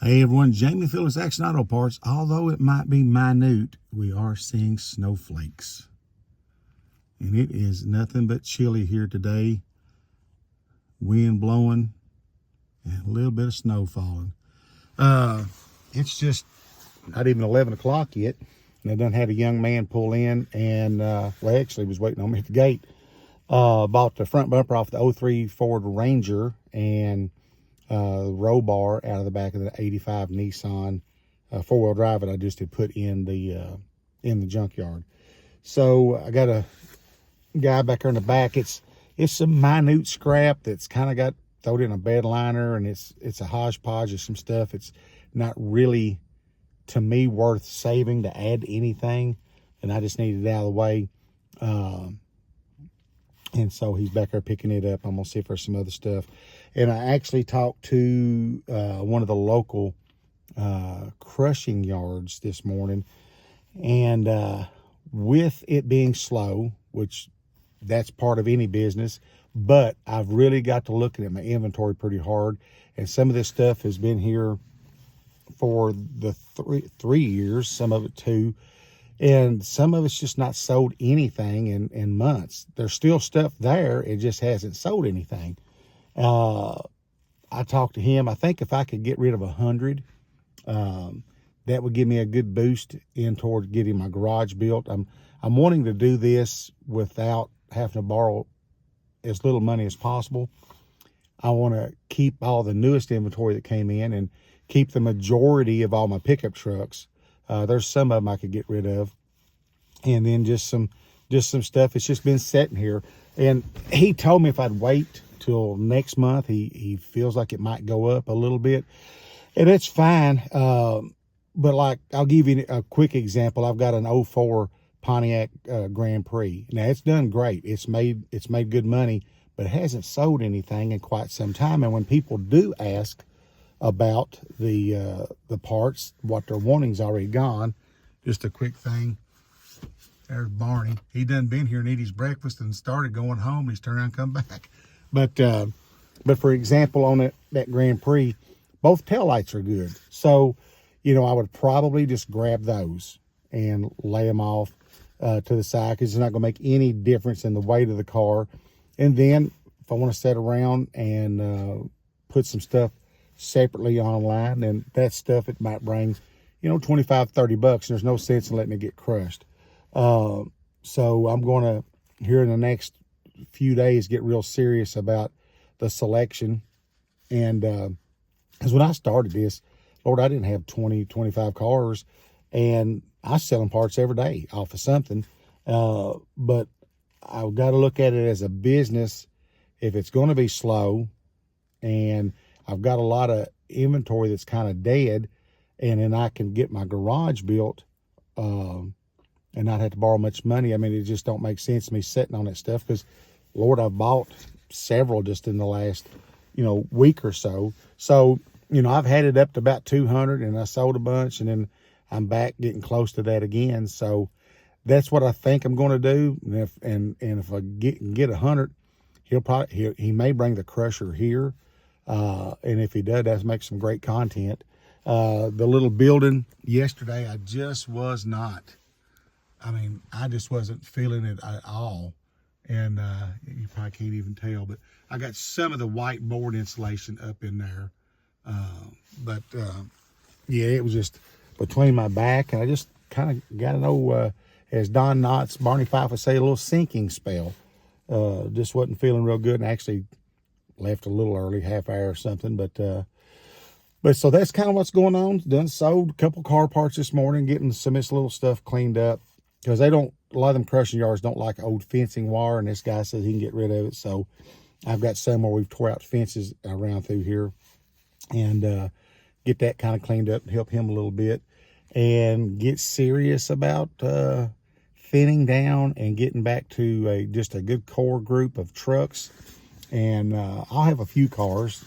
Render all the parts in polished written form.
Hey everyone, Jamie Phillips Action Auto Parts. Although it might be minute, we are seeing snowflakes. And it is nothing but chilly here today. Wind blowing and a little bit of snow falling. It's just not even 11 o'clock yet. And I done had a young man pull in and, well, actually was waiting on me at the gate. Bought the front bumper off the 03 Ford Ranger and roll bar out of the back of the 85 Nissan four-wheel drive that I just had put in the junkyard. So I got a guy back there in the back. It's some minute scrap that's kind of got thrown in a bed liner, and it's a hodgepodge of some stuff. It's not really, to me, worth saving to add anything, and I just needed it out of the way. And so he's back there picking it up. I'm gonna see if there's some other stuff. And I actually talked to one of the local crushing yards this morning, and with it being slow, which that's part of any business, but I've really got to looking at my inventory pretty hard, and some of this stuff has been here for the three years, some of it 2, and some of it's just not sold anything in months. There's still stuff there, it just hasn't sold anything. I talked to him. I think if I could get rid of 100, that would give me a good boost in towards getting my garage built. I'm wanting to do this without having to borrow as little money as possible. I want to keep all the newest inventory that came in and keep the majority of all my pickup trucks. There's some of them I could get rid of, and then just some stuff. It's just been sitting here, and he told me if I'd wait till next month, he feels like it might go up a little bit, and it's fine. But like, I'll give you a quick example. I've got an 04 Pontiac Grand Prix. Now it's done great. It's made good money, but it hasn't sold anything in quite some time. And when people do ask about the parts, what they're wanting's already gone. Just a quick thing. There's Barney. He done been here and eat his breakfast and started going home. He's turned around and come back. But for example, on that Grand Prix, both taillights are good. So, I would probably just grab those and lay them off to the side, because it's not going to make any difference in the weight of the car. And then if I want to sit around and put some stuff separately online, and that stuff, it might bring, $25, $30, and there's no sense in letting it get crushed. So I'm going to, here in the next few days, get real serious about the selection. And because when I started this, Lord, I didn't have 20, 25 cars, and I was selling parts every day off of something. But I've got to look at it as a business. If it's going to be slow, and I've got a lot of inventory that's kind of dead, and then I can get my garage built and not have to borrow much money. I mean, it just don't make sense to me sitting on that stuff, because, Lord, I've bought several just in the last, week or so. So, I've had it up to about 200, and I sold a bunch, and then I'm back getting close to that again. So that's what I think I'm going to do. And if I get 100, he may bring the crusher here. And if he does, that makes some great content. The little building yesterday, I just wasn't feeling it at all. And you probably can't even tell, but I got some of the whiteboard insulation up in there. Yeah, it was just between my back, and I just kind of got an old, as Don Knotts, Barney Fife would say, a little sinking spell. Just wasn't feeling real good, and actually left a little early, half hour or something. But so that's kind of what's going on. Done sold a couple car parts this morning, getting some of this little stuff cleaned up, because a lot of them crushing yards don't like old fencing wire, and this guy says he can get rid of it. So I've got some where we've tore out fences around through here, and get that kind of cleaned up and help him a little bit, and get serious about thinning down and getting back to just a good core group of trucks. And I'll have a few cars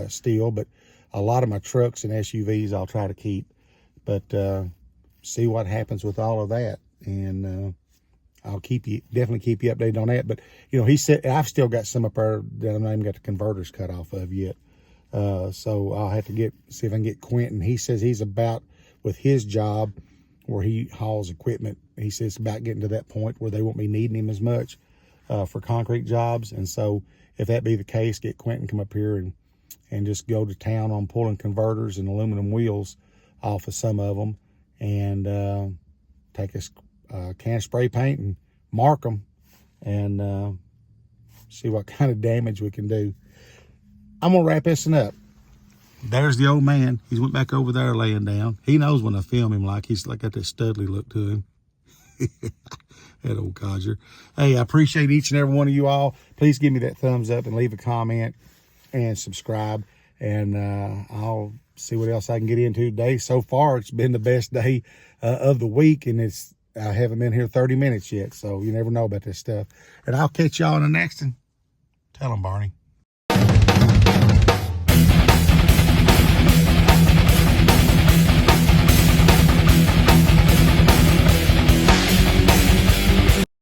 still, but a lot of my trucks and SUVs I'll try to keep. But see what happens with all of that, and I'll definitely keep you updated on that. But he said I've still got some up there that I haven't even got the converters cut off of yet. So I'll have to see if I can get Quentin. He says he's about, with his job where he hauls equipment, he says it's about getting to that point where they won't be needing him as much for concrete jobs. And so if that be the case, get Quentin come up here and just go to town on pulling converters and aluminum wheels off of some of them, and take a can of spray paint and mark them, and see what kind of damage we can do. I'm gonna wrap this one up. There's the old man. He's went back over there laying down. He knows when I film him, like he's like got that studly look to him. That old codger. Hey, I appreciate each and every one of you all. Please give me that thumbs up and leave a comment and subscribe. And I'll see what else I can get into today. So far, it's been the best day of the week, and I haven't been here 30 minutes yet. So you never know about this stuff. And I'll catch y'all in the next one. Tell them, Barney.